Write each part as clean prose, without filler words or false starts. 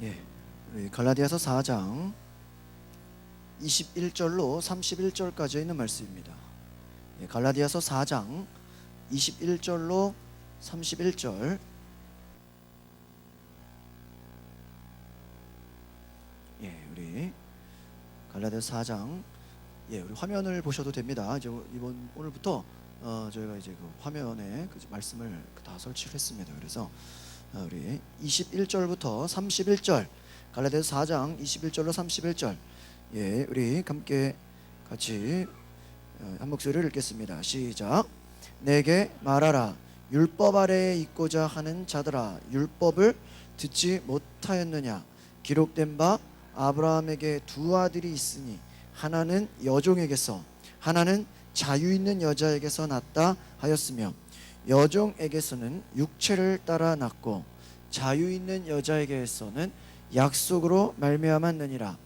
예, 우리 갈라디아서 4장 21절로 31절까지 있는 말씀입니다. 예, 갈라디아서 4장 21절로 31절. 예, 우리 갈라디아서 4장, 예, 우리 화면을 보셔도 됩니다. 이제 오늘부터 저희가 이제 그 화면에 그 말씀을 다 설치를 했습니다. 그래서 우리 21절부터 31절, 갈라디아서 4장 21절로 31절, 예, 우리 함께 같이 한 목소리를 읽겠습니다. 시작. 내게 말하라. 율법 아래에 있고자 하는 자들아, 율법을 듣지 못하였느냐? 기록된 바 아브라함에게 두 아들이 있으니 하나는 여종에게서, 하나는 자유 있는 여자에게서 났다 하였으며, 여종에게서는 육체를 따라 났고 자유 있는 여자에게서는 약속으로 말미암았느니라.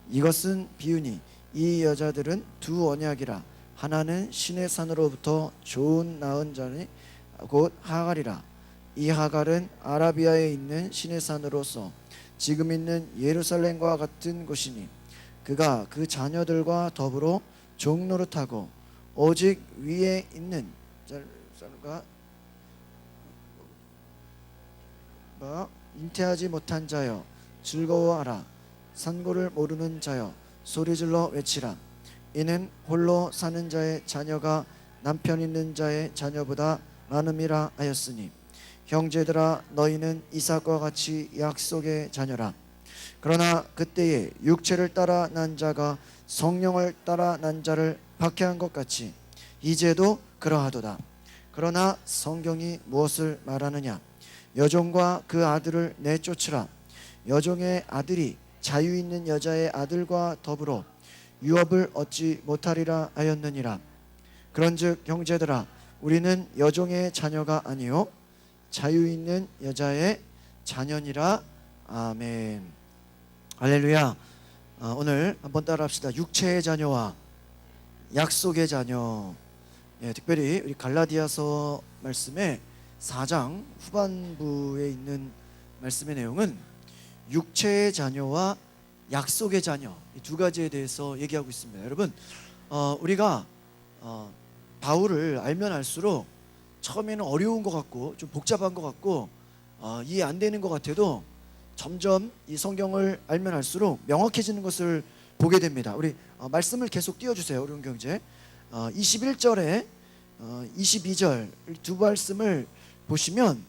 이것은 비유니 이 여자들은 두 언약이라. 하나는 신의 산으로부터 좋은 낳은 자니 곧 하갈이라. 이 하갈은 아라비아에 있는 신의 산으로서 지금 있는 예루살렘과 같은 곳이니 그가 그 자녀들과 더불어 종노릇하고 오직 위에 있는 자가 잉태하지 못한 자여 즐거워하라. 산고를 모르는 자여 소리질러 외치라. 이는 홀로 사는 자의 자녀가 남편 있는 자의 자녀보다 많음이라 하였으니, 형제들아 너희는 이삭과 같이 약속의 자녀라. 그러나 그때에 육체를 따라 난 자가 성령을 따라 난 자를 박해한 것 같이 이제도 그러하도다. 그러나 성경이 무엇을 말하느냐? 여종과 그 아들을 내쫓으라. 여종의 아들이 자유 있는 여자의 아들과 더불어 유업을 얻지 못하리라 하였느니라. 그런즉 형제들아 우리는 여종의 자녀가 아니요 자유 있는 여자의 자녀니라. 아멘. 할렐루야. 오늘 한번 따라합시다. 육체의 자녀와 약속의 자녀. 예, 특별히 우리 갈라디아서 말씀의 4장 후반부에 있는 말씀의 내용은 육체의 자녀와 약속의 자녀, 이 두 가지에 대해서 얘기하고 있습니다. 여러분, 우리가 바울을 알면 알수록 처음에는 어려운 것 같고 좀 복잡한 것 같고 이해 안 되는 것 같아도 점점 이 성경을 알면 알수록 명확해지는 것을 보게 됩니다. 우리 말씀을 계속 띄워주세요. 어려운 경제 21절에 22절 두 말씀을 보시면,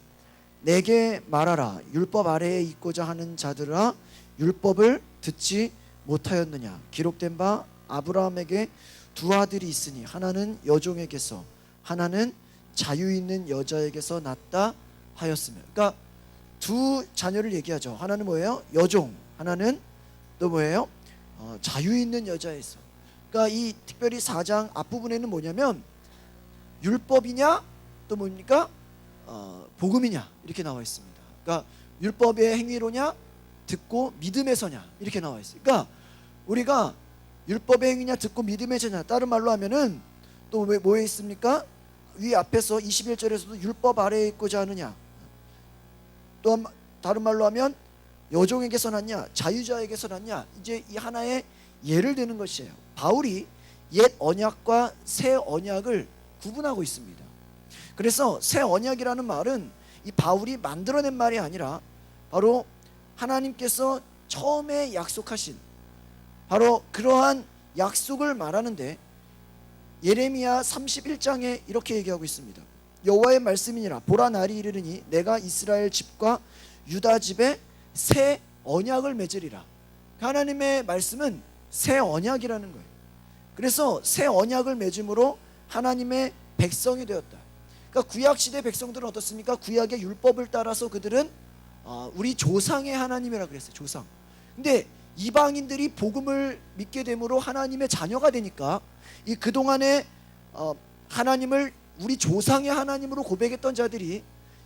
내게 말하라. 율법 아래에 있고자 하는 자들아, 율법을 듣지 못하였느냐? 기록된 바 아브라함에게 두 아들이 있으니 하나는 여종에게서, 하나는 자유 있는 여자에게서 났다 하였으며. 그러니까 두 자녀를 얘기하죠. 하나는 뭐예요? 여종. 하나는 또 뭐예요? 자유 있는 여자에서. 그러니까 이 특별히 4장 앞부분에는 뭐냐면 율법이냐 또 뭡니까? 복음이냐 이렇게 나와 있습니다. 그러니까 율법의 행위로냐 듣고 믿음에서냐 이렇게 나와 있어요. 그러니까 우리가 율법의 행위냐 듣고 믿음에서냐, 다른 말로 하면은 또 뭐에 있습니까? 위 앞에서 21절에서도 율법 아래에 있고자 하느냐, 또 다른 말로 하면 여종에게서 났냐 자유자에게서 났냐, 이제 이 하나의 예를 드는 것이에요. 바울이 옛 언약과 새 언약을 구분하고 있습니다. 그래서 새 언약이라는 말은 이 바울이 만들어낸 말이 아니라 바로 하나님께서 처음에 약속하신 바로 그러한 약속을 말하는데, 예레미야 31장에 이렇게 얘기하고 있습니다. 여호와의 말씀이니라. 보라 날이 이르르니 내가 이스라엘 집과 유다 집에 새 언약을 맺으리라. 하나님의 말씀은 새 언약이라는 거예요. 그래서 새 언약을 맺음으로 하나님의 백성이 되었다. 그러니까 구약시대 백성들은 어떻습니까? 구약의 율법을 따라서 그들은 우리 조상의 하나님이라 그랬어요. 조상. 근데 이방인들이 복음을 믿게 됨으로 하나님의 자녀가 되니까 이 그동안에 하나님을 우리 조상의 하나님으로 고백했던 자들이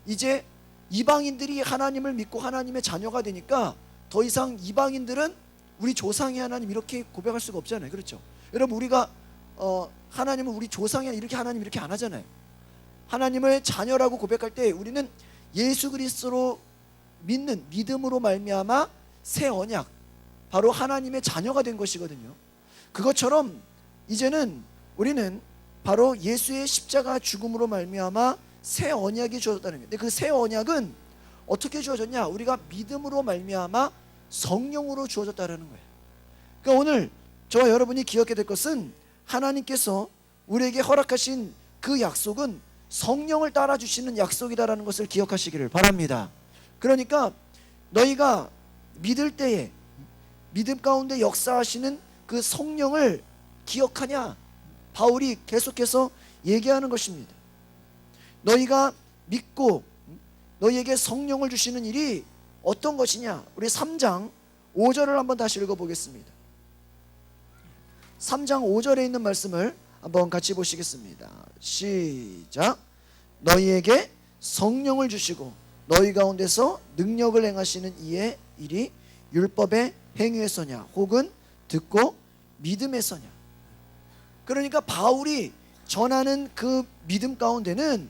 이제 이방인들이 하나님을 믿고 하나님의 자녀가 되니까 더 이상 이방인들은 우리 조상의 하나님 이렇게 고백할 수가 없잖아요. 그렇죠? 여러분, 우리가 하나님은 우리 조상이 이렇게 하나님 이렇게 안 하잖아요. 하나님을 자녀라고 고백할 때 우리는 예수 그리스도로 믿는 믿음으로 말미암아 새 언약, 바로 하나님의 자녀가 된 것이거든요. 그것처럼 이제는 우리는 바로 예수의 십자가 죽음으로 말미암아 새 언약이 주어졌다는 거예요. 근데 그 새 언약은 어떻게 주어졌냐? 우리가 믿음으로 말미암아 성령으로 주어졌다는 거예요. 그러니까 오늘 저와 여러분이 기억해야 될 것은 하나님께서 우리에게 허락하신 그 약속은 성령을 따라 주시는 약속이다라는 것을 기억하시기를 바랍니다. 그러니까 너희가 믿을 때에 믿음 가운데 역사하시는 그 성령을 기억하냐? 바울이 계속해서 얘기하는 것입니다. 너희가 믿고 너희에게 성령을 주시는 일이 어떤 것이냐? 우리 3장 5절을 한번 다시 읽어보겠습니다. 3장 5절에 있는 말씀을 한번 같이 보시겠습니다. 시작. 너희에게 성령을 주시고 너희 가운데서 능력을 행하시는 이의 일이 율법의 행위에서냐 혹은 듣고 믿음에서냐. 그러니까 바울이 전하는 그 믿음 가운데는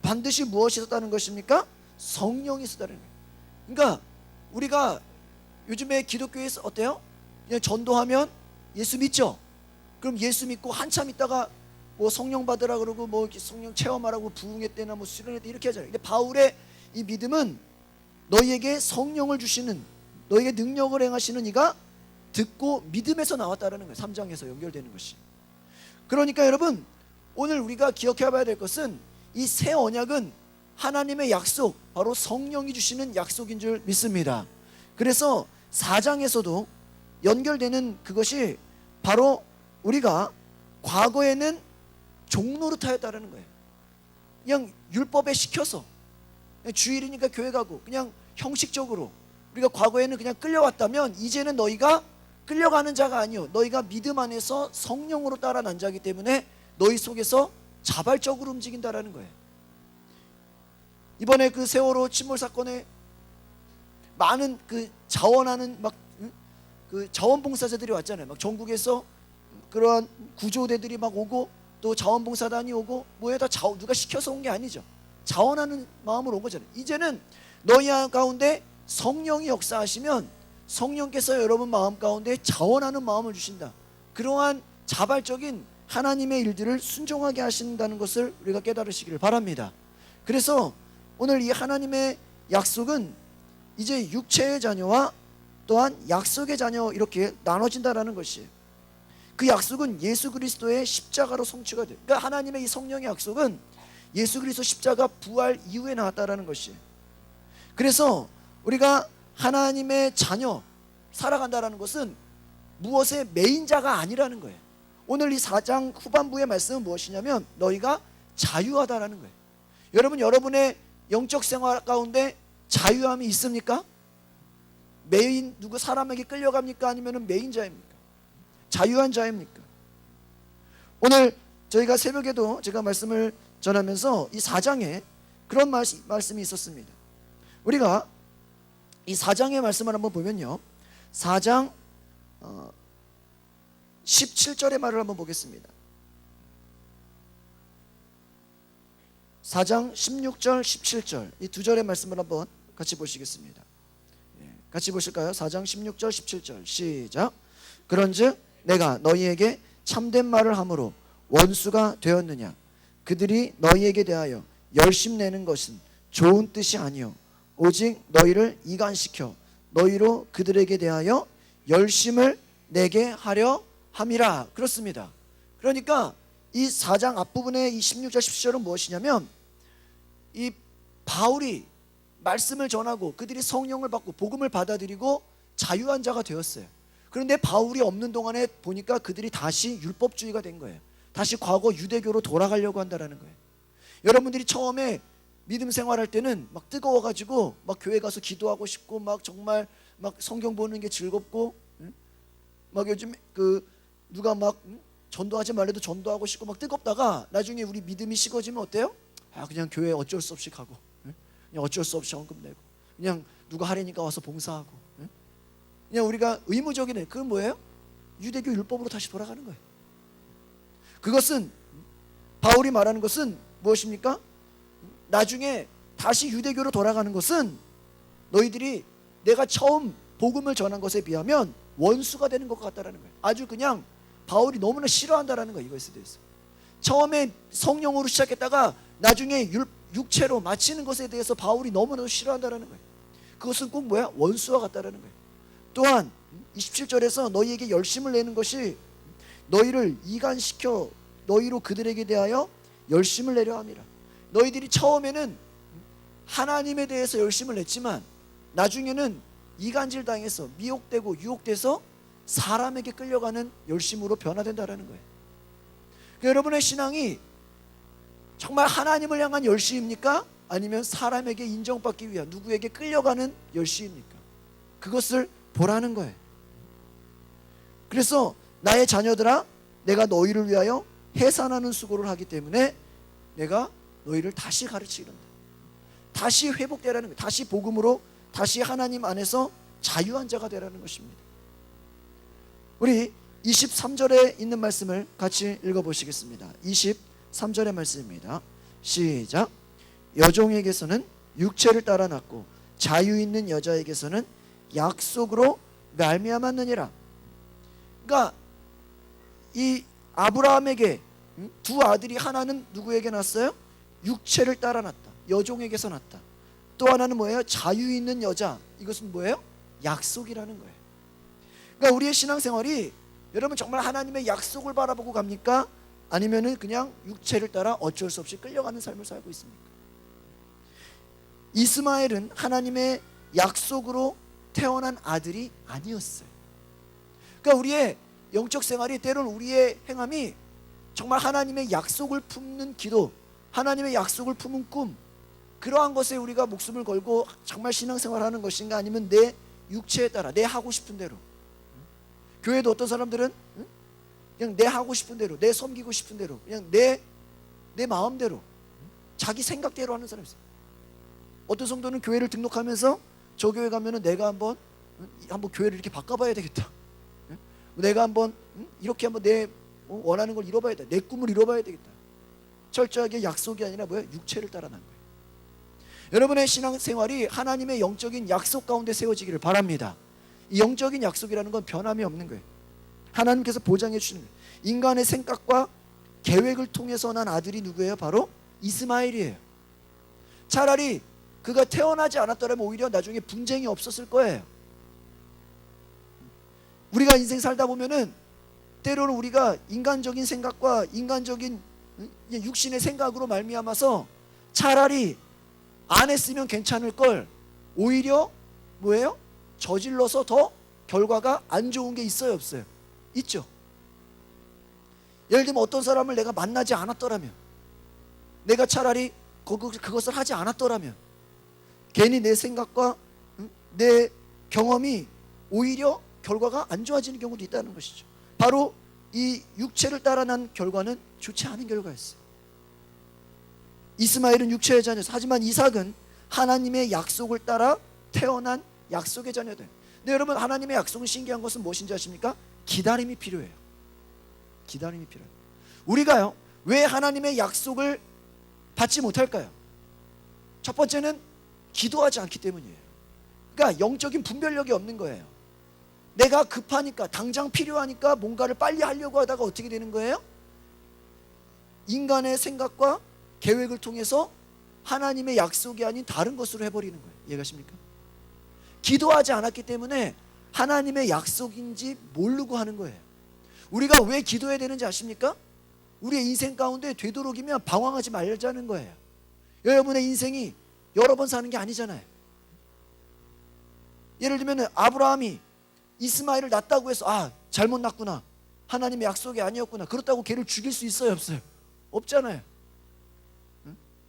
반드시 무엇이 있었다는 것입니까? 성령이 있었다는 거예요. 그러니까 우리가 요즘에 기독교에서 어때요? 그냥 전도하면 예수 믿죠? 그럼 예수 믿고 한참 있다가 뭐 성령 받으라 그러고 뭐 성령 체험하라고 부흥회 때나 뭐 수련회 때 이렇게 하잖아요. 근데 바울의 이 믿음은 너희에게 성령을 주시는, 너희에게 능력을 행하시는 이가 듣고 믿음에서 나왔다라는 거예요. 3장에서 연결되는 것이. 그러니까 여러분, 오늘 우리가 기억해 봐야 될 것은 이 새 언약은 하나님의 약속, 바로 성령이 주시는 약속인 줄 믿습니다. 그래서 4장에서도 연결되는 그것이 바로 우리가 과거에는 종노릇하였다라는 거예요. 그냥 율법에 시켜서 그냥 주일이니까 교회 가고 그냥 형식적으로 우리가 과거에는 그냥 끌려왔다면 이제는 너희가 끌려가는 자가 아니요 너희가 믿음 안에서 성령으로 따라 난 자이기 때문에 너희 속에서 자발적으로 움직인다라는 거예요. 이번에 그 세월호 침몰 사건에 많은 그 자원하는 막 그 자원봉사자들이 왔잖아요. 막 전국에서 그러한 구조대들이 막 오고 또 자원봉사단이 오고 뭐에 다 누가 시켜서 온 게 아니죠. 자원하는 마음으로 온 거잖아요. 이제는 너희 가운데 성령이 역사하시면 성령께서 여러분 마음 가운데 자원하는 마음을 주신다. 그러한 자발적인 하나님의 일들을 순종하게 하신다는 것을 우리가 깨달으시기를 바랍니다. 그래서 오늘 이 하나님의 약속은 이제 육체의 자녀와 또한 약속의 자녀 이렇게 나눠진다라는 것이에요. 그 약속은 예수 그리스도의 십자가로 성취가 돼요. 그러니까 하나님의 이 성령의 약속은 예수 그리스도 십자가 부활 이후에 나왔다라는 것이에요. 그래서 우리가 하나님의 자녀 살아간다라는 것은 무엇의 메인자가 아니라는 거예요. 오늘 이 4장 후반부의 말씀은 무엇이냐면 너희가 자유하다라는 거예요. 여러분, 여러분의 영적 생활 가운데 자유함이 있습니까? 메인 누구 사람에게 끌려갑니까? 아니면 메인자입니까? 자유한 자입니까? 오늘 저희가 새벽에도 제가 말씀을 전하면서 이 4장에 그런 말씀이 있었습니다. 우리가 이 4장의 말씀을 한번 보면요, 4장 17절의 말을 한번 보겠습니다. 4장 16절 17절 이 두 절의 말씀을 한번 같이 보시겠습니다. 같이 보실까요? 4장 16절 17절 시작. 그런즉 내가 너희에게 참된 말을 함으로 원수가 되었느냐? 그들이 너희에게 대하여 열심내는 것은 좋은 뜻이 아니요 오직 너희를 이간시켜 너희로 그들에게 대하여 열심을 내게 하려 함이라. 그렇습니다. 그러니까 이 4장 앞부분의 이 16절 17절은 무엇이냐면 이 바울이 말씀을 전하고 그들이 성령을 받고 복음을 받아들이고 자유한 자가 되었어요. 그런데 바울이 없는 동안에 보니까 그들이 다시 율법주의가 된 거예요. 다시 과거 유대교로 돌아가려고 한다는 거예요. 여러분들이 처음에 믿음 생활할 때는 막 뜨거워가지고 막 교회 가서 기도하고 싶고 막 정말 막 성경 보는 게 즐겁고 막 요즘 그 누가 막 전도하지 말래도 전도하고 싶고 막 뜨겁다가 나중에 우리 믿음이 식어지면 어때요? 그냥 교회 어쩔 수 없이 가고 그냥 어쩔 수 없이 헌금 내고 그냥 누가 하려니까 와서 봉사하고 그냥 우리가 의무적이네. 그건 뭐예요? 유대교 율법으로 다시 돌아가는 거예요. 그것은 바울이 말하는 것은 무엇입니까? 나중에 다시 유대교로 돌아가는 것은 너희들이 내가 처음 복음을 전한 것에 비하면 원수가 되는 것 같다라는 거예요. 아주 그냥 바울이 너무나 싫어한다라는 거예요. 이것에 대해서. 처음에 성령으로 시작했다가 나중에 육체로 마치는 것에 대해서 바울이 너무나도 싫어한다라는 거예요. 그것은 꼭 뭐야? 원수와 같다라는 거예요. 또한 27절에서 너희에게 열심을 내는 것이 너희를 이간시켜 너희로 그들에게 대하여 열심을 내려 함이라. 너희들이 처음에는 하나님에 대해서 열심을 냈지만 나중에는 이간질 당해서 미혹되고 유혹돼서 사람에게 끌려가는 열심으로 변화된다라는 거예요. 그러니까 여러분의 신앙이 정말 하나님을 향한 열심입니까? 아니면 사람에게 인정받기 위한 누구에게 끌려가는 열심입니까? 그것을 보라는 거예요. 그래서 나의 자녀들아, 내가 너희를 위하여 해산하는 수고를 하기 때문에 내가 너희를 다시 가르치리라. 다시 회복되라는 거예요. 다시 복음으로, 다시 하나님 안에서 자유한 자가 되라는 것입니다. 우리 23절에 있는 말씀을 같이 읽어보시겠습니다. 23절의 말씀입니다. 시작. 여종에게서는 육체를 따라 낳고 자유 있는 여자에게서는 약속으로 말미암았느니라. 그러니까 이 아브라함에게 두 아들이, 하나는 누구에게 낳았어요? 육체를 따라 낳았다. 여종에게서 낳았다. 또 하나는 뭐예요? 자유 있는 여자. 이것은 뭐예요? 약속이라는 거예요. 그러니까 우리의 신앙생활이 여러분 정말 하나님의 약속을 바라보고 갑니까? 아니면은 그냥 육체를 따라 어쩔 수 없이 끌려가는 삶을 살고 있습니까? 이스마엘은 하나님의 약속으로 태어난 아들이 아니었어요. 그러니까 우리의 영적 생활이 때로는 우리의 행함이 정말 하나님의 약속을 품는 기도, 하나님의 약속을 품은 꿈, 그러한 것에 우리가 목숨을 걸고 정말 신앙생활하는 것인가, 아니면 내 육체에 따라 내 하고 싶은 대로. 교회도 어떤 사람들은 그냥 내 하고 싶은 대로, 내 섬기고 싶은 대로, 그냥 내 마음대로, 자기 생각대로 하는 사람이 있어요. 어떤 성도는 교회를 등록하면서 저 교회 가면은 내가 한번 교회를 이렇게 바꿔봐야 되겠다. 내가 한번 이렇게 한번 내 원하는 걸 이뤄봐야 돼. 내 꿈을 이뤄봐야 되겠다. 철저하게 약속이 아니라 뭐야? 육체를 따라 난 거예요. 여러분의 신앙생활이 하나님의 영적인 약속 가운데 세워지기를 바랍니다. 이 영적인 약속이라는 건 변함이 없는 거예요. 하나님께서 보장해 주시는 거예요. 인간의 생각과 계획을 통해서 난 아들이 누구예요? 바로 이스마엘이에요. 차라리 그가 태어나지 않았더라면 오히려 나중에 분쟁이 없었을 거예요. 우리가 인생 살다 보면은 때로는 우리가 인간적인 생각과 인간적인 육신의 생각으로 말미암아서 차라리 안 했으면 괜찮을 걸 오히려 뭐예요? 저질러서 더 결과가 안 좋은 게 있어요, 없어요? 있죠. 예를 들면 어떤 사람을 내가 만나지 않았더라면, 내가 차라리 그것을 하지 않았더라면 괜히 내 생각과 내 경험이 오히려 결과가 안 좋아지는 경우도 있다는 것이죠. 바로 이 육체를 따라 난 결과는 좋지 않은 결과였어요. 이스마엘은 육체의 자녀였어요. 하지만 이삭은 하나님의 약속을 따라 태어난 약속의 자녀들. 근데 여러분, 하나님의 약속은 신기한 것은 무엇인지 아십니까? 기다림이 필요해요. 기다림이 필요해요. 우리가요, 왜 하나님의 약속을 받지 못할까요? 첫 번째는 기도하지 않기 때문이에요. 그러니까 영적인 분별력이 없는 거예요. 내가 급하니까, 당장 필요하니까 뭔가를 빨리 하려고 하다가 어떻게 되는 거예요? 인간의 생각과 계획을 통해서 하나님의 약속이 아닌 다른 것으로 해버리는 거예요. 이해가십니까? 기도하지 않았기 때문에 하나님의 약속인지 모르고 하는 거예요. 우리가 왜 기도해야 되는지 아십니까? 우리의 인생 가운데 되도록이면 방황하지 말자는 거예요. 여러분의 인생이 여러 번 사는 게 아니잖아요. 예를 들면 아브라함이 이스마엘을 낳았다고 해서 잘못 낳았구나, 하나님의 약속이 아니었구나, 그렇다고 걔를 죽일 수 있어요, 없어요? 없잖아요.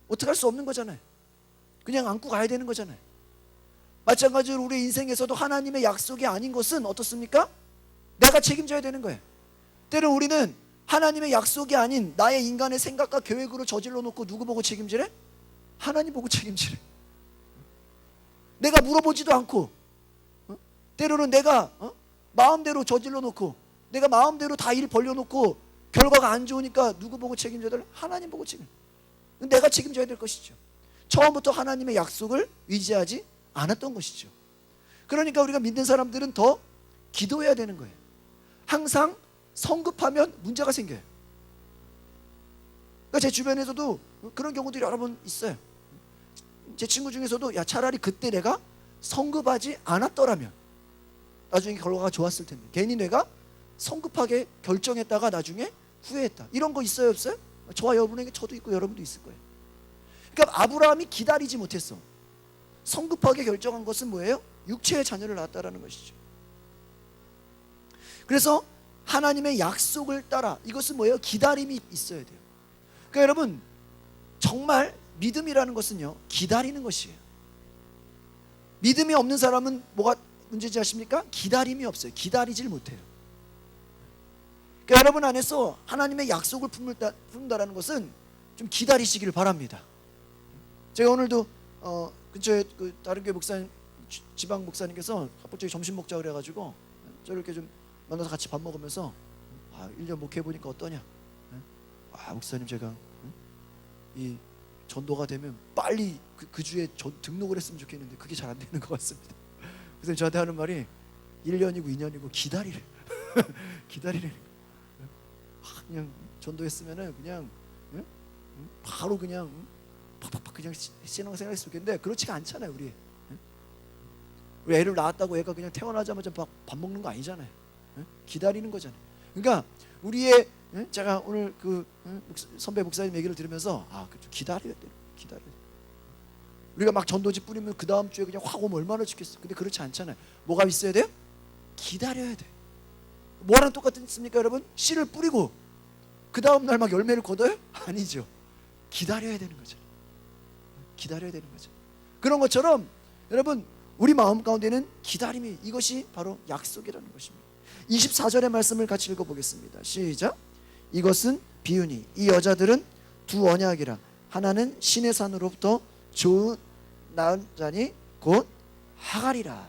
어떻게 할 수 없는 거잖아요. 그냥 안고 가야 되는 거잖아요. 마찬가지로 우리 인생에서도 하나님의 약속이 아닌 것은 어떻습니까? 내가 책임져야 되는 거예요. 때론 우리는 하나님의 약속이 아닌 나의 인간의 생각과 계획으로 저질러 놓고 누구 보고 책임지래? 하나님 보고 책임지래. 내가 물어보지도 않고 때로는 내가 마음대로 저질러 놓고 내가 마음대로 다 일 벌려놓고 결과가 안 좋으니까 누구 보고 책임져야 돼? 하나님 보고 책임져. 내가 책임져야 될 것이죠. 처음부터 하나님의 약속을 의지하지 않았던 것이죠. 그러니까 우리가 믿는 사람들은 더 기도해야 되는 거예요. 항상 성급하면 문제가 생겨요. 그러니까 제 주변에서도 그런 경우들이 여러 번 있어요. 제 친구 중에서도 야, 차라리 그때 내가 성급하지 않았더라면 나중에 결과가 좋았을 텐데, 괜히 내가 성급하게 결정했다가 나중에 후회했다. 이런 거 있어요, 없어요? 저와 여러분에게 저도 있고 여러분도 있을 거예요. 그러니까 아브라함이 기다리지 못했어. 성급하게 결정한 것은 뭐예요? 육체의 자녀를 낳았다라는 것이죠. 그래서 하나님의 약속을 따라, 이것은 뭐예요? 기다림이 있어야 돼요. 그러니까 여러분, 정말 믿음이라는 것은요, 기다리는 것이에요. 믿음이 없는 사람은 뭐가 문제지 아십니까? 기다림이 없어요. 기다리질 못해요. 그러니까 여러분 안에서 하나님의 약속을 품는다라는 것은 좀 기다리시기를 바랍니다. 제가 오늘도 근처에 그 다른 교회 목사님, 지방 목사님께서 갑자기 점심 먹자 그래가지고 저를 이렇게 좀 만나서 같이 밥 먹으면서 1년 목회 보니까 어떠냐? 목사님, 제가 이 전도가 되면 빨리 그 주에 등록을 했으면 좋겠는데 그게 잘 안 되는 것 같습니다. 그래서 저한테 하는 말이 1년이고 2년이고 기다리래. 기다리래. 그냥 전도했으면은 그냥 바로 그냥 팍팍팍 그냥 신앙생활 했으면 좋겠는데 그렇지가 않잖아요. 우리 애를 낳았다고 애가 그냥 태어나자마자 밥 먹는 거 아니잖아요. 기다리는 거잖아요. 그러니까 우리의, 제가 오늘 그 선배 목사님 얘기를 들으면서 기다려야 돼요. 기다려야 돼요. 우리가 막 전도지 뿌리면 그 다음 주에 그냥 확 오면 얼마나 좋겠어. 근데 그렇지 않잖아요. 뭐가 있어야 돼요? 기다려야 돼. 뭐랑 똑같습니까 여러분? 씨를 뿌리고 그 다음 날 막 열매를 거둬요? 아니죠. 기다려야 되는 거죠. 기다려야 되는 거죠. 그런 것처럼 여러분, 우리 마음 가운데는 기다림이, 이것이 바로 약속이라는 것입니다. 24절의 말씀을 같이 읽어보겠습니다. 시작. 이것은 비유니 이 여자들은 두 언약이라. 하나는 신의 산으로부터 좋은 낳은 자니 곧 하갈이라.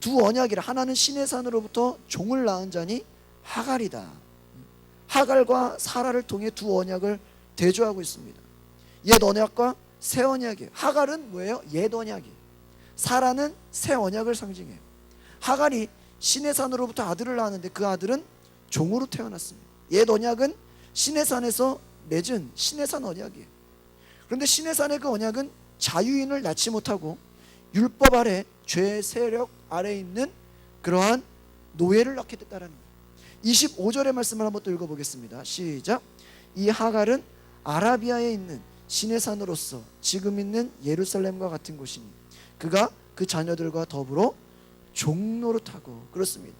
두 언약이라. 하나는 신의 산으로부터 종을 낳은 자니 하갈이다. 하갈과 사라를 통해 두 언약을 대조하고 있습니다. 옛 언약과 새 언약이에요. 하갈은 뭐예요? 옛 언약이에요. 사라는 새 언약을 상징해요. 하갈이 신의 산으로부터 아들을 낳았는데 그 아들은 종으로 태어났습니다. 옛 언약은 신의 산에서 맺은 신의 산 언약이에요. 그런데 신의 산의 그 언약은 자유인을 낳지 못하고 율법 아래, 죄의 세력 아래 있는 그러한 노예를 낳게 됐다는 거예요. 25절의 말씀을 한번 또 읽어보겠습니다. 시작. 이 하갈은 아라비아에 있는 신의 산으로서 지금 있는 예루살렘과 같은 곳이니 그가 그 자녀들과 더불어 종노릇하고. 그렇습니다.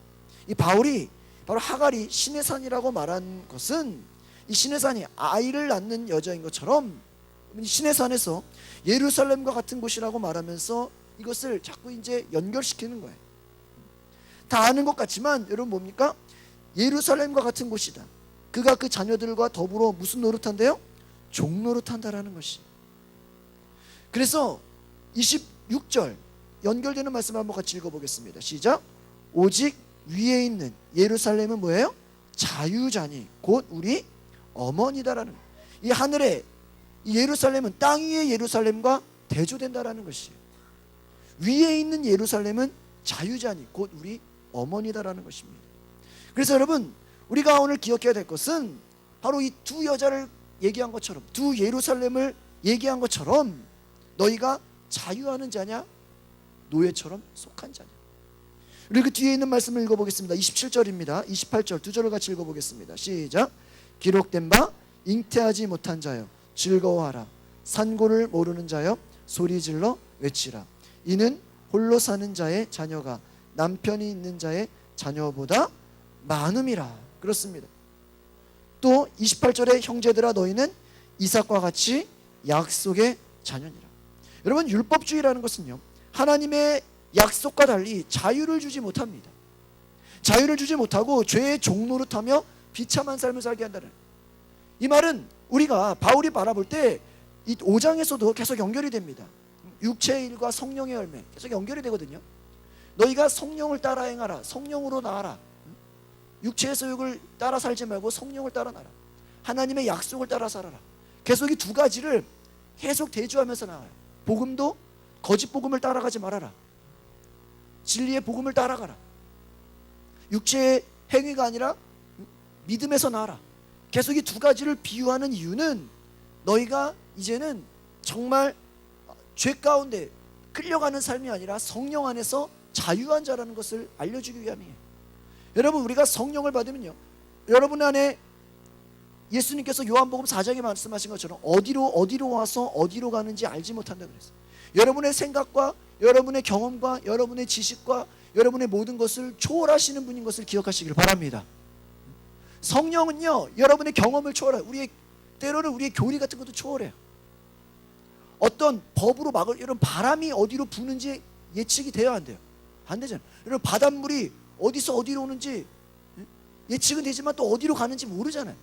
이 바울이 바로 하갈이 신의 산이라고 말한 것은 이 신의 산이 아이를 낳는 여자인 것처럼 신의 산에서 예루살렘과 같은 곳이라고 말하면서 이것을 자꾸 이제 연결시키는 거예요. 다 아는 것 같지만 여러분 뭡니까? 예루살렘과 같은 곳이다. 그가 그 자녀들과 더불어 무슨 노릇한대요? 종노릇한다라는 것이. 그래서 26절 연결되는 말씀을 한번 같이 읽어보겠습니다. 시작. 오직 위에 있는 예루살렘은 뭐예요? 자유자니 곧 우리 어머니다라는, 이 하늘의 이 예루살렘은 땅 위의 예루살렘과 대조된다라는 것이에요. 위에 있는 예루살렘은 자유자니 곧 우리 어머니다라는 것입니다. 그래서 여러분, 우리가 오늘 기억해야 될 것은 바로 이 두 여자를 얘기한 것처럼, 두 예루살렘을 얘기한 것처럼 너희가 자유하는 자냐 노예처럼 속한 자냐. 우리 그 뒤에 있는 말씀을 읽어보겠습니다. 27절입니다 28절 두 절을 같이 읽어보겠습니다. 시작. 기록된 바 잉태하지 못한 자여 즐거워하라. 산고를 모르는 자여 소리질러 외치라. 이는 홀로 사는 자의 자녀가 남편이 있는 자의 자녀보다 많음이라. 그렇습니다. 또 28절에 형제들아 너희는 이삭과 같이 약속의 자녀니라. 여러분, 율법주의라는 것은요, 하나님의 약속과 달리 자유를 주지 못합니다. 자유를 주지 못하고 죄의 종노릇하며 비참한 삶을 살게 한다는, 이 말은 우리가 바울이 바라볼 때 이 5장에서도 계속 연결이 됩니다. 육체의 일과 성령의 열매 계속 연결이 되거든요. 너희가 성령을 따라 행하라. 성령으로 나아라. 육체의 소욕을 따라 살지 말고 성령을 따라 나아라. 하나님의 약속을 따라 살아라. 계속 이 두 가지를 계속 대조하면서 나와요. 복음도 거짓 복음을 따라가지 말아라. 진리의 복음을 따라가라. 육체의 행위가 아니라 믿음에서 나아라. 계속 이 두 가지를 비유하는 이유는 너희가 이제는 정말 죄 가운데 끌려가는 삶이 아니라 성령 안에서 자유한 자라는 것을 알려주기 위함이에요. 여러분, 우리가 성령을 받으면요, 여러분 안에 예수님께서 요한복음 4장에 말씀하신 것처럼 어디로 와서 어디로 가는지 알지 못한다고 그랬어요. 여러분의 생각과 여러분의 경험과 여러분의 지식과 여러분의 모든 것을 초월하시는 분인 것을 기억하시길 바랍니다. 성령은요, 여러분의 경험을 초월해요. 때로는 우리의 교리 같은 것도 초월해요. 어떤 법으로 여러분, 바람이 어디로 부는지 예측이 돼야 안 돼요. 안 되잖아요. 여러분, 바닷물이 어디서 어디로 오는지 예측은 되지만 또 어디로 가는지 모르잖아요.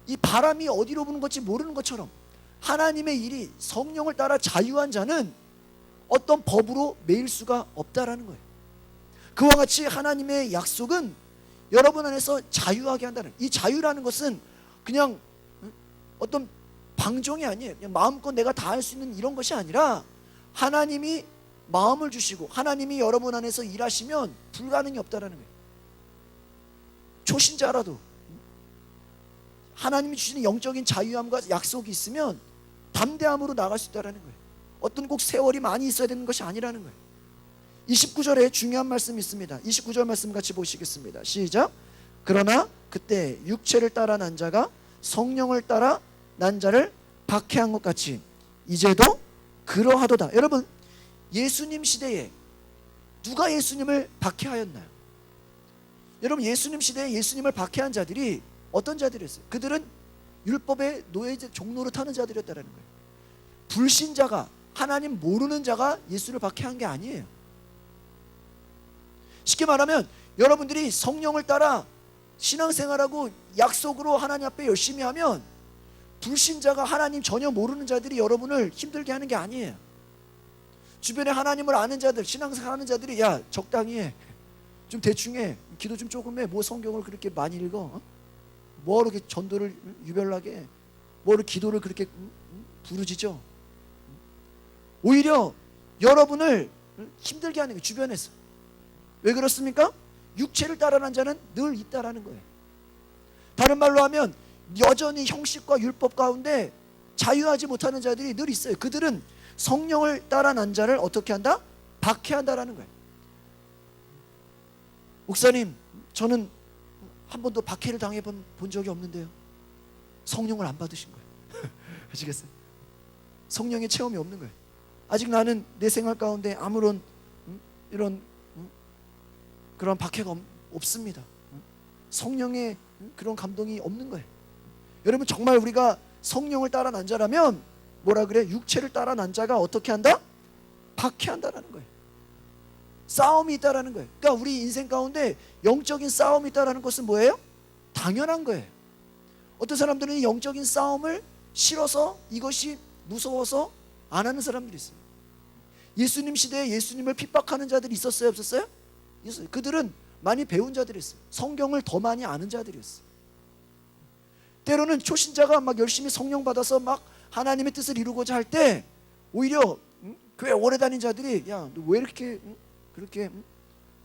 이 바람이 어디로 부는 건지 모르는 것처럼 하나님의 일이, 성령을 따라 자유한 자는 어떤 법으로 매일 수가 없다라는 거예요. 그와 같이 하나님의 약속은 여러분 안에서 자유하게 한다는, 이 자유라는 것은 그냥 어떤 방종이 아니에요. 그냥 마음껏 내가 다 할 수 있는 이런 것이 아니라 하나님이 마음을 주시고 하나님이 여러분 안에서 일하시면 불가능이 없다라는 거예요. 초신자라도 하나님이 주시는 영적인 자유함과 약속이 있으면 담대함으로 나갈 수 있다는 거예요. 어떤 꼭 세월이 많이 있어야 되는 것이 아니라는 거예요. 29절에 중요한 말씀이 있습니다. 29절 말씀 같이 보시겠습니다. 시작. 그러나 그때 육체를 따라 난 자가 성령을 따라 난 자를 박해한 것 같이 이제도 그러하도다. 여러분, 예수님 시대에 누가 예수님을 박해하였나요? 여러분, 예수님 시대에 예수님을 박해한 자들이 어떤 자들이었어요? 그들은 율법의 종로로 타는 자들이었다는 거예요. 불신자가, 하나님 모르는 자가 예수를 박해한 게 아니에요. 쉽게 말하면 여러분들이 성령을 따라 신앙생활하고 약속으로 하나님 앞에 열심히 하면 불신자가, 하나님 전혀 모르는 자들이 여러분을 힘들게 하는 게 아니에요. 주변에 하나님을 아는 자들, 신앙생활하는 자들이 야, 적당히 해, 좀 대충 해, 기도 좀 조금 해, 뭐 성경을 그렇게 많이 읽어, 뭐하러 이렇게 전도를 유별나게 해, 뭐하러 기도를 그렇게 부르짖어. 오히려 여러분을 힘들게 하는 거예요. 주변에서. 왜 그렇습니까? 육체를 따라난 자는 늘 있다라는 거예요. 다른 말로 하면 여전히 형식과 율법 가운데 자유하지 못하는 자들이 늘 있어요. 그들은 성령을 따라 난 자를 어떻게 한다? 박해한다라는 거예요. 목사님, 저는 한 번도 박해를 당해본 적이 없는데요. 성령을 안 받으신 거예요. 아시겠어요? 성령의 체험이 없는 거예요. 아직 나는 내 생활 가운데 아무런 이런 그런 박해가 없습니다. 성령의 그런 감동이 없는 거예요. 여러분, 정말 우리가 성령을 따라 난 자라면 뭐라 그래? 육체를 따라 난 자가 어떻게 한다? 박해한다라는 거예요. 싸움이 있다라는 거예요. 그러니까 우리 인생 가운데 영적인 싸움이 있다라는 것은 뭐예요? 당연한 거예요. 어떤 사람들은 영적인 싸움을 싫어서, 이것이 무서워서 안 하는 사람들이 있어요. 예수님 시대에 예수님을 핍박하는 자들이 있었어요, 없었어요? 있어요. 그들은 많이 배운 자들이었어요. 성경을 더 많이 아는 자들이었어요. 때로는 초신자가 막 열심히 성령 받아서 막 하나님의 뜻을 이루고자 할 때 오히려 교회 오래 다닌 자들이 야, 너 왜 이렇게 그렇게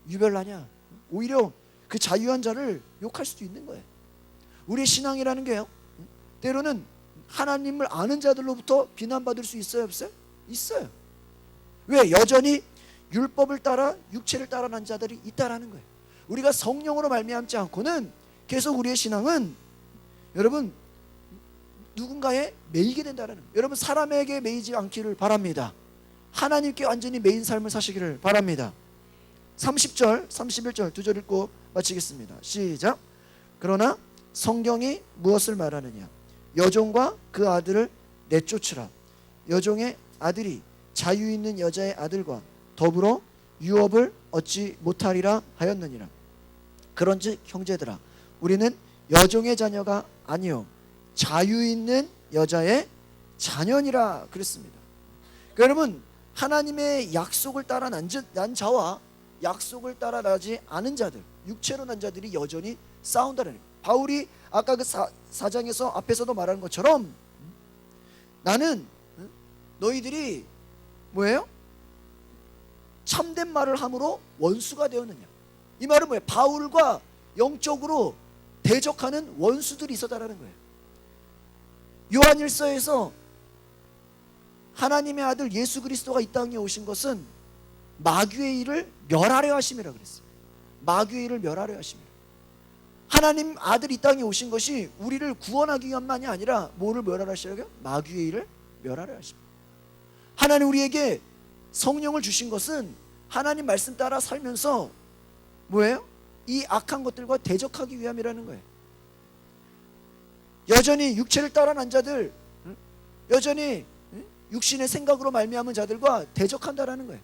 유별나냐, 오히려 그 자유한 자를 욕할 수도 있는 거예요. 우리의 신앙이라는 게요, 때로는 하나님을 아는 자들로부터 비난받을 수 있어요, 없어요? 있어요. 왜? 여전히 율법을 따라 육체를 따라 난 자들이 있다라는 거예요. 우리가 성령으로 말미암지 않고는 계속 우리의 신앙은 여러분 누군가에 매이게 된다는 거예요. 여러분, 사람에게 매이지 않기를 바랍니다. 하나님께 완전히 매인 삶을 사시기를 바랍니다. 30절, 31절 두 절 읽고 마치겠습니다. 시작. 그러나 성경이 무엇을 말하느냐? 여종과 그 아들을 내쫓으라. 여종의 아들이 자유 있는 여자의 아들과 더불어 유업을 얻지 못하리라 하였느니라. 그런즉 형제들아, 우리는 여종의 자녀가 아니요 자유 있는 여자의 자녀니라 그랬습니다. 그러니까 여러분, 하나님의 약속을 따라 난 자와 약속을 따라 나지 않은 자들, 육체로 난 자들이 여전히 싸운다는 거예요. 바울이 아까 그 4장에서 앞에서도 말한 것처럼 나는 너희들이 뭐예요? 참된 말을 함으로 원수가 되었느냐. 이 말은 뭐예요? 바울과 영적으로 대적하는 원수들이 있었다라는 거예요. 요한일서에서 하나님의 아들 예수 그리스도가 이 땅에 오신 것은 마귀의 일을 멸하려 하심이라 그랬어요. 마귀의 일을 멸하려 하심이라. 하나님 아들 이 땅에 오신 것이 우리를 구원하기 위함만이 아니라 뭐를 멸하려 하시라고요? 마귀의 일을 멸하려 하십니다. 하나님 우리에게 성령을 주신 것은 하나님 말씀 따라 살면서 뭐예요? 이 악한 것들과 대적하기 위함이라는 거예요. 여전히 육체를 따라 난 자들, 여전히 육신의 생각으로 말미암은 자들과 대적한다라는 거예요.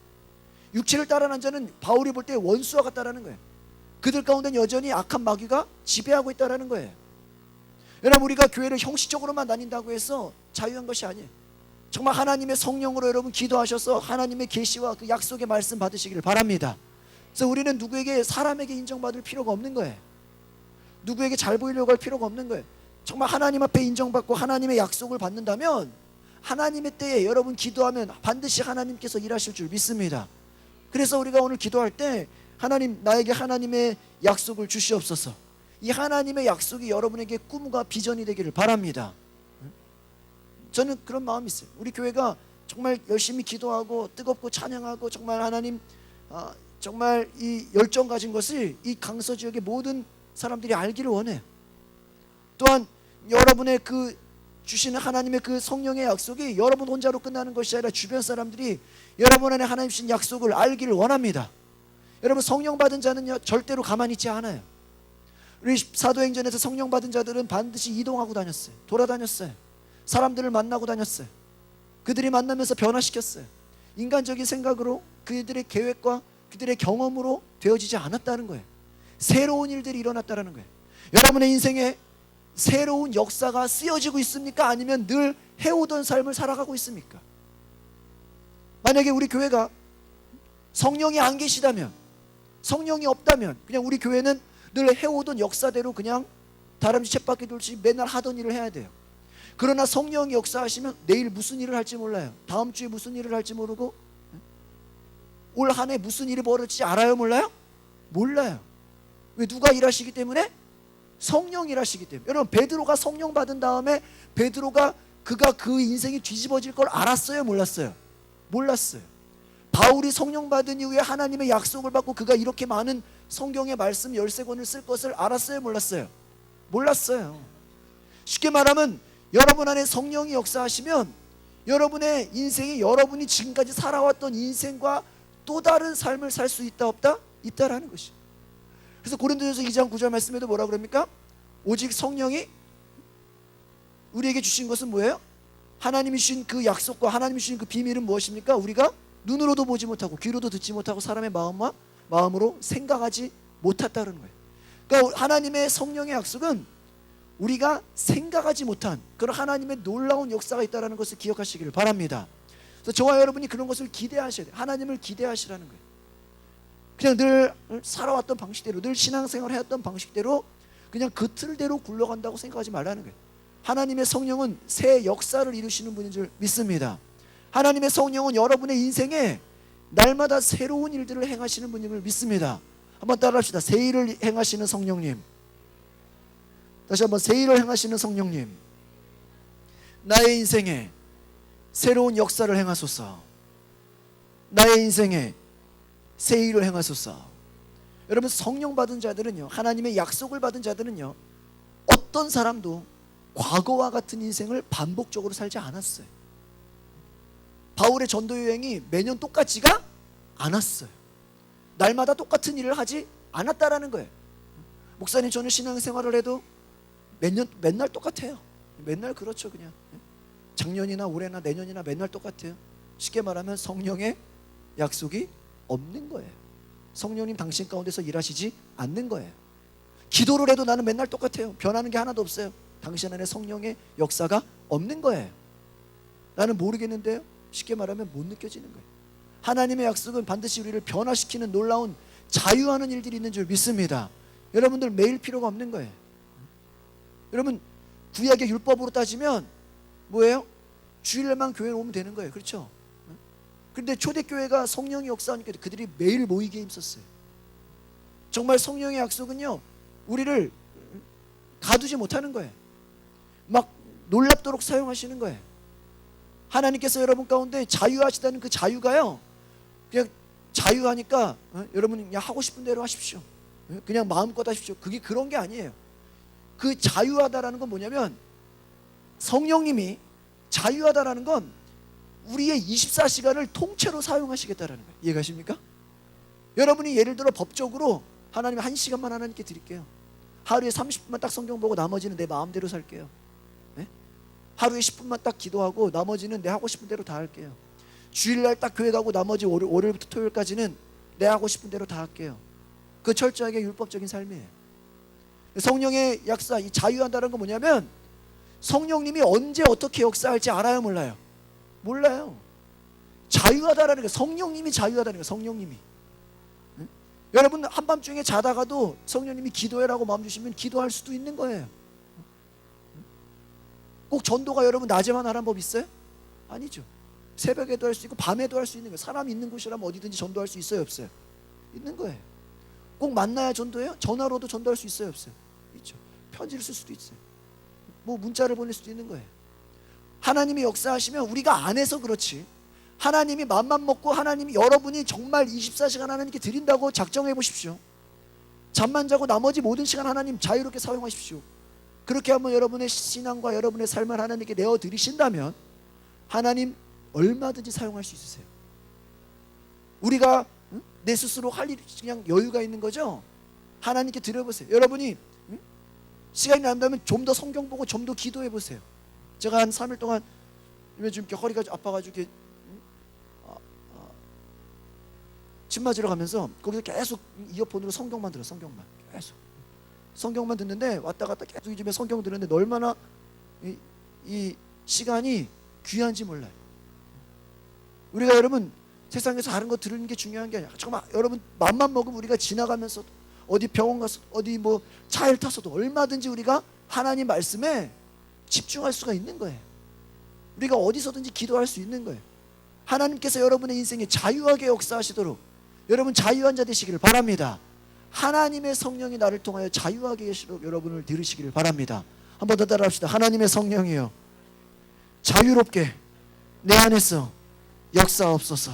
육체를 따라 난 자는 바울이 볼 때 원수와 같다라는 거예요. 그들 가운데는 여전히 악한 마귀가 지배하고 있다라는 거예요. 여러분, 우리가 교회를 형식적으로만 다닌다고 해서 자유한 것이 아니에요. 정말 하나님의 성령으로 여러분 기도하셔서 하나님의 계시와 그 약속의 말씀 받으시기를 바랍니다. 그래서 우리는 누구에게, 사람에게 인정받을 필요가 없는 거예요. 누구에게 잘 보이려고 할 필요가 없는 거예요. 정말 하나님 앞에 인정받고 하나님의 약속을 받는다면 하나님의 때에 여러분 기도하면 반드시 하나님께서 일하실 줄 믿습니다. 그래서 우리가 오늘 기도할 때 하나님, 나에게 하나님의 약속을 주시옵소서. 이 하나님의 약속이 여러분에게 꿈과 비전이 되기를 바랍니다. 저는 그런 마음이 있어요. 우리 교회가 정말 열심히 기도하고 뜨겁고 찬양하고 정말 하나님, 정말 이 열정 가진 것을 이 강서 지역의 모든 사람들이 알기를 원해요. 또한 여러분의 그 주시는 하나님의 그 성령의 약속이 여러분 혼자로 끝나는 것이 아니라 주변 사람들이 여러분 안에 하나님 주신 약속을 알기를 원합니다. 여러분, 성령 받은 자는요 절대로 가만히 있지 않아요. 우리 사도행전에서 성령 받은 자들은 반드시 이동하고 다녔어요. 돌아다녔어요. 사람들을 만나고 다녔어요. 그들이 만나면서 변화시켰어요. 인간적인 생각으로, 그들의 계획과 그들의 경험으로 되어지지 않았다는 거예요. 새로운 일들이 일어났다는 거예요. 여러분의 인생에 새로운 역사가 쓰여지고 있습니까? 아니면 늘 해오던 삶을 살아가고 있습니까? 만약에 우리 교회가 성령이 안 계시다면, 성령이 없다면 그냥 우리 교회는 늘 해오던 역사대로 그냥 다람쥐 쳇바퀴 돌듯이 맨날 하던 일을 해야 돼요. 그러나 성령이 역사하시면 내일 무슨 일을 할지 몰라요. 다음 주에 무슨 일을 할지 모르고, 올 한 해 무슨 일이 벌어질지 알아요? 몰라요? 몰라요. 왜? 누가 일하시기 때문에? 성령이 일하시기 때문에. 여러분, 베드로가 성령 받은 다음에 베드로가 그가 그 인생이 뒤집어질 걸 알았어요? 몰랐어요? 몰랐어요. 바울이 성령 받은 이후에 하나님의 약속을 받고 그가 이렇게 많은 성경의 말씀 13권을 쓸 것을 알았어요? 몰랐어요? 몰랐어요. 쉽게 말하면 여러분 안에 성령이 역사하시면 여러분의 인생이 여러분이 지금까지 살아왔던 인생과 또 다른 삶을 살 수 있다 없다? 있다라는 것이. 그래서 고린도전서 2장 9절 말씀에도 뭐라 그럽니까? 오직 성령이 우리에게 주신 것은 뭐예요? 하나님이 주신 그 약속과 하나님이 주신 그 비밀은 무엇입니까? 우리가 눈으로도 보지 못하고 귀로도 듣지 못하고 사람의 마음으로 생각하지 못했다는 거예요. 그러니까 하나님의 성령의 약속은 우리가 생각하지 못한 그런 하나님의 놀라운 역사가 있다는 것을 기억하시기를 바랍니다. 그래서 저와 여러분이 그런 것을 기대하셔야 돼요. 하나님을 기대하시라는 거예요. 그냥 늘 살아왔던 방식대로, 늘 신앙생활 해왔던 방식대로 그냥 그 틀대로 굴러간다고 생각하지 말라는 거예요. 하나님의 성령은 새 역사를 이루시는 분인 줄 믿습니다. 하나님의 성령은 여러분의 인생에 날마다 새로운 일들을 행하시는 분임을 믿습니다. 한번 따라합시다. 새 일을 행하시는 성령님. 다시 한번, 새 일을 행하시는 성령님, 나의 인생에 새로운 역사를 행하소서. 나의 인생에 새 일을 행하소서. 여러분, 성령 받은 자들은요, 하나님의 약속을 받은 자들은요, 어떤 사람도 과거와 같은 인생을 반복적으로 살지 않았어요. 바울의 전도 여행이 매년 똑같지가 않았어요. 날마다 똑같은 일을 하지 않았다라는 거예요. 목사님, 저는 신앙생활을 해도 맨날 똑같아요. 맨날 그렇죠. 그냥 작년이나 올해나 내년이나 맨날 똑같아요. 쉽게 말하면 성령의 약속이 없는 거예요. 성령님 당신 가운데서 일하시지 않는 거예요. 기도를 해도 나는 맨날 똑같아요. 변하는 게 하나도 없어요. 당신 안에 성령의 역사가 없는 거예요. 나는 모르겠는데요. 쉽게 말하면 못 느껴지는 거예요. 하나님의 약속은 반드시 우리를 변화시키는 놀라운 자유하는 일들이 있는 줄 믿습니다. 여러분들 매일 필요가 없는 거예요. 여러분, 구약의 율법으로 따지면 뭐예요? 주일날만 교회에 오면 되는 거예요. 그렇죠? 그런데 초대교회가 성령이 역사하니까 그들이 매일 모이게 힘썼어요. 정말 성령의 약속은요, 우리를 가두지 못하는 거예요. 막 놀랍도록 사용하시는 거예요. 하나님께서 여러분 가운데 자유하시다는 그 자유가요, 그냥 자유하니까 여러분 그냥 하고 싶은 대로 하십시오, 그냥 마음껏 하십시오, 그게 그런 게 아니에요. 그 자유하다라는 건 뭐냐면, 성령님이 자유하다라는 건 우리의 24시간을 통째로 사용하시겠다라는 거예요. 이해가십니까? 여러분이 예를 들어 법적으로 하나님 1시간만 하나님께 드릴게요. 하루에 30분만 딱 성경 보고 나머지는 내 마음대로 살게요. 네? 하루에 10분만 딱 기도하고 나머지는 내 하고 싶은 대로 다 할게요. 주일날 딱 교회 가고 나머지 월요일부터 토요일까지는 내 하고 싶은 대로 다 할게요. 그 철저하게 율법적인 삶이에요. 성령의 약사, 이 자유한다는 건 뭐냐면, 성령님이 언제 어떻게 역사할지 알아요, 몰라요? 몰라요. 자유하다라는 거, 성령님이 자유하다는 거, 성령님이. 응? 여러분 한밤중에 자다가도 성령님이 기도해라고 마음 주시면 기도할 수도 있는 거예요. 꼭 전도가 여러분 낮에만 하라는 법 있어요? 아니죠. 새벽에도 할 수 있고 밤에도 할 수 있는 거예요. 사람이 있는 곳이라면 어디든지 전도할 수 있어요, 없어요? 있는 거예요. 꼭 만나야 전도해요? 전화로도 전도할 수 있어요, 없어요? 있죠. 편지를 쓸 수도 있어요. 뭐 문자를 보낼 수도 있는 거예요. 하나님이 역사하시면 우리가 안 해서 그렇지, 하나님이 맘만 먹고 하나님이 여러분이 정말 24시간 하나님께 드린다고 작정해 보십시오. 잠만 자고 나머지 모든 시간 하나님 자유롭게 사용하십시오. 그렇게 하면 여러분의 신앙과 여러분의 삶을 하나님께 내어드리신다면 하나님 얼마든지 사용할 수 있으세요. 우리가 내 스스로 할 일이 그냥 여유가 있는 거죠. 하나님께 드려보세요. 여러분이 시간이 난다면 좀 더 성경 보고 좀 더 기도해 보세요. 제가 한 3일 동안 요즘 이렇게 허리가 아파가지고 이렇게 침 맞으러 가면서 거기서 계속 이어폰으로 성경만 들어, 성경만 계속 성경만 듣는데, 왔다 갔다 계속 이 집에 성경 듣는데 얼마나 이 시간이 귀한지 몰라요. 우리가 여러분 세상에서 다른 거 들은 게 중요한 게 아니야. 정말 여러분 맘만 먹으면 우리가 지나가면서 어디 병원 가서 어디 뭐 차를 타서도 얼마든지 우리가 하나님 말씀에 집중할 수가 있는 거예요. 우리가 어디서든지 기도할 수 있는 거예요. 하나님께서 여러분의 인생에 자유하게 역사하시도록 여러분 자유한 자 되시기를 바랍니다. 하나님의 성령이 나를 통하여 자유하게 계시도록 여러분을 들으시기를 바랍니다. 한 번 더 따라합시다. 하나님의 성령이여, 자유롭게 내 안에서 역사하옵소서.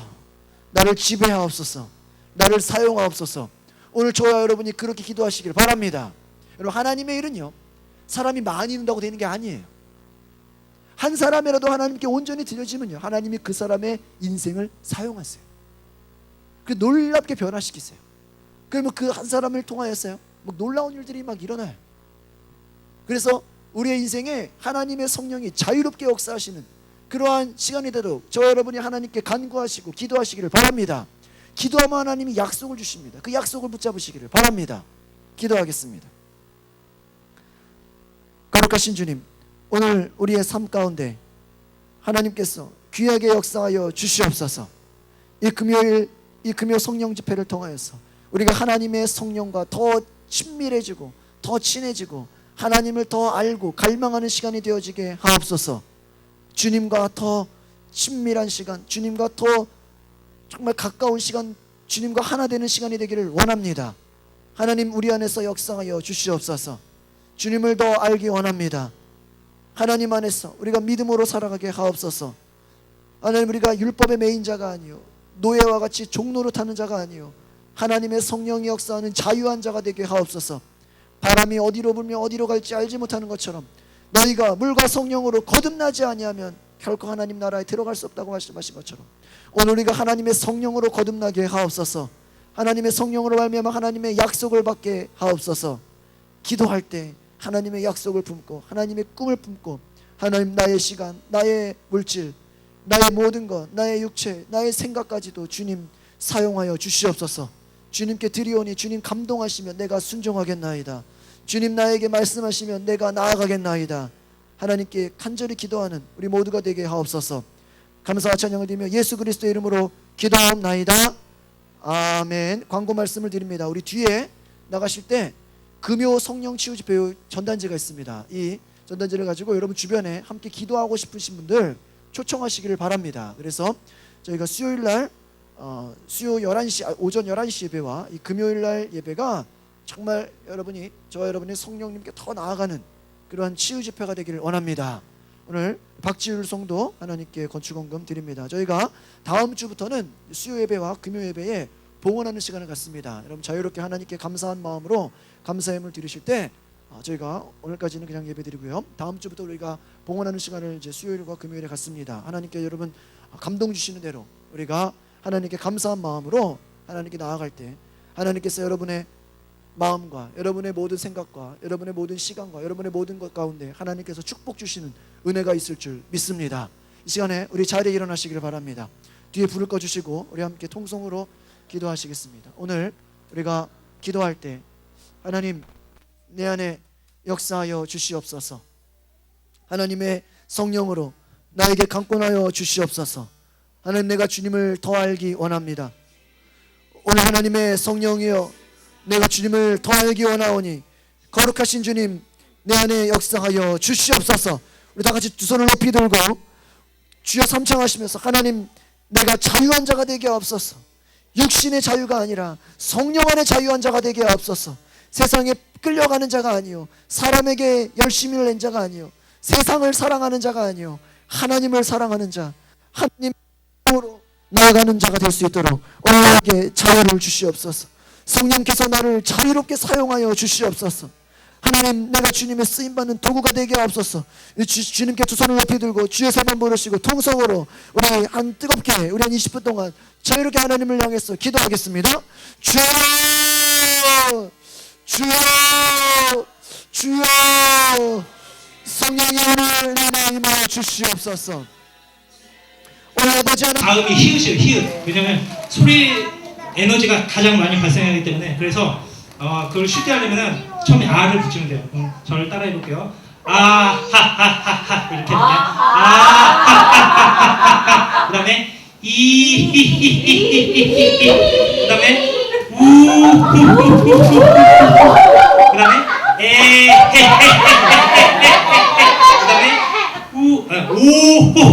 나를 지배하옵소서. 나를 사용하옵소서. 오늘 저와 여러분이 그렇게 기도하시길 바랍니다. 여러분, 하나님의 일은요, 사람이 많이 있는다고 되는 게 아니에요. 한 사람이라도 하나님께 온전히 드려지면요, 하나님이 그 사람의 인생을 사용하세요. 그 놀랍게 변화시키세요. 그러면 그 한 사람을 통하여서요, 막 놀라운 일들이 막 일어나요. 그래서 우리의 인생에 하나님의 성령이 자유롭게 역사하시는 그러한 시간이 되도록 저와 여러분이 하나님께 간구하시고 기도하시기를 바랍니다. 기도하면 하나님이 약속을 주십니다. 그 약속을 붙잡으시기를 바랍니다. 기도하겠습니다. 거룩하신 주님, 오늘 우리의 삶 가운데 하나님께서 귀하게 역사하여 주시옵소서. 이 금요 성령 집회를 통하여서 우리가 하나님의 성령과 더 친밀해지고 더 친해지고 하나님을 더 알고 갈망하는 시간이 되어지게 하옵소서. 주님과 더 친밀한 시간, 주님과 더 정말 가까운 시간, 주님과 하나 되는 시간이 되기를 원합니다. 하나님, 우리 안에서 역사하여 주시옵소서. 주님을 더 알기 원합니다. 하나님 안에서 우리가 믿음으로 살아가게 하옵소서. 하나님, 우리가 율법의 매인 자가 아니요 노예와 같이 종로로 타는 자가 아니요 하나님의 성령이 역사하는 자유한 자가 되게 하옵소서. 바람이 어디로 불며 어디로 갈지 알지 못하는 것처럼 너희가 물과 성령으로 거듭나지 아니하면 결코 하나님 나라에 들어갈 수 없다고 말씀하신 것처럼 오늘 우리가 하나님의 성령으로 거듭나게 하옵소서. 하나님의 성령으로 말미암아 하나님의 약속을 받게 하옵소서. 기도할 때 하나님의 약속을 품고 하나님의 꿈을 품고 하나님, 나의 시간, 나의 물질, 나의 모든 것, 나의 육체, 나의 생각까지도 주님 사용하여 주시옵소서. 주님께 드리오니 주님 감동하시면 내가 순종하겠나이다. 주님 나에게 말씀하시면 내가 나아가겠나이다. 하나님께 간절히 기도하는 우리 모두가 되게 하옵소서. 감사와 찬양을 드리며 예수 그리스도의 이름으로 기도하옵나이다. 아멘. 광고 말씀을 드립니다. 우리 뒤에 나가실 때 금요 성령 치유 집회 전단지가 있습니다. 이 전단지를 가지고 여러분 주변에 함께 기도하고 싶으신 분들 초청하시기를 바랍니다. 그래서 저희가 수요일 날 수요 11시 오전 11시 예배와 이 금요일 날 예배가 정말 저와 여러분이 성령님께 더 나아가는 그러한 치유 집회가 되기를 원합니다. 오늘 박지율 성도 하나님께 건축원금 드립니다. 저희가 다음 주부터는 수요 예배와 금요 예배에 봉헌하는 시간을 갖습니다. 여러분 자유롭게 하나님께 감사한 마음으로 감사의 예물 드리실 때 저희가 오늘까지는 그냥 예배 드리고요. 다음 주부터 우리가 봉헌하는 시간을 이제 수요일과 금요일에 갖습니다. 하나님께 여러분 감동 주시는 대로 우리가 하나님께 감사한 마음으로 하나님께 나아갈 때 하나님께서 여러분의 마음과 여러분의 모든 생각과 여러분의 모든 시간과 여러분의 모든 것 가운데 하나님께서 축복 주시는 은혜가 있을 줄 믿습니다. 이 시간에 우리 자리에 일어나시기를 바랍니다. 뒤에 불을 꺼주시고 우리 함께 통성으로 기도하시겠습니다. 오늘 우리가 기도할 때 하나님 내 안에 역사하여 주시옵소서. 하나님의 성령으로 나에게 강권하여 주시옵소서. 하나님 내가 주님을 더 알기 원합니다. 오늘 하나님의 성령이여 내가 주님을 더 알기 원하오니 거룩하신 주님 내 안에 역사하여 주시옵소서. 우리 다 같이 두 손을 높이 들고 주여 삼창하시면서 하나님 내가 자유한 자가 되게 하옵소서. 육신의 자유가 아니라 성령 안의 자유한 자가 되게 하옵소서. 세상에 끌려가는 자가 아니요 사람에게 열심을 낸 자가 아니요 세상을 사랑하는 자가 아니요 하나님을 사랑하는 자 하나님으로 나아가는 자가 될 수 있도록 오늘 나에게 자유를 주시옵소서. 성령께서 나를 자유롭게 사용하여 주시옵소서. 하나님 내가 주님의 쓰임받는 도구가 되게 하옵소서. 주님께 두 손을 높이 들고 주의 세 번 부르시고 통성으로 우리 한 뜨겁게 우리 한 20분 동안 자유롭게 하나님을 향해서 기도하겠습니다. 주여 주여 주여 성령의 오늘 내 마음에 주시옵소서. 오늘 아버지 하나님 다음이 히읗이에요. 히읗. 왜냐면 소리 에너지가 가장 많이 발생하기 때문에 그래서 그걸 쉽게 하려면 처음에 아를 붙이면 돼요. 저를 따라해 볼게요. 아하하하하 이렇게 하면 아하하하하 그 다음에 이히히히히히 그 다음에 우후후후후 그 다음에 에헤헤헤헤헤 그 다음에 오호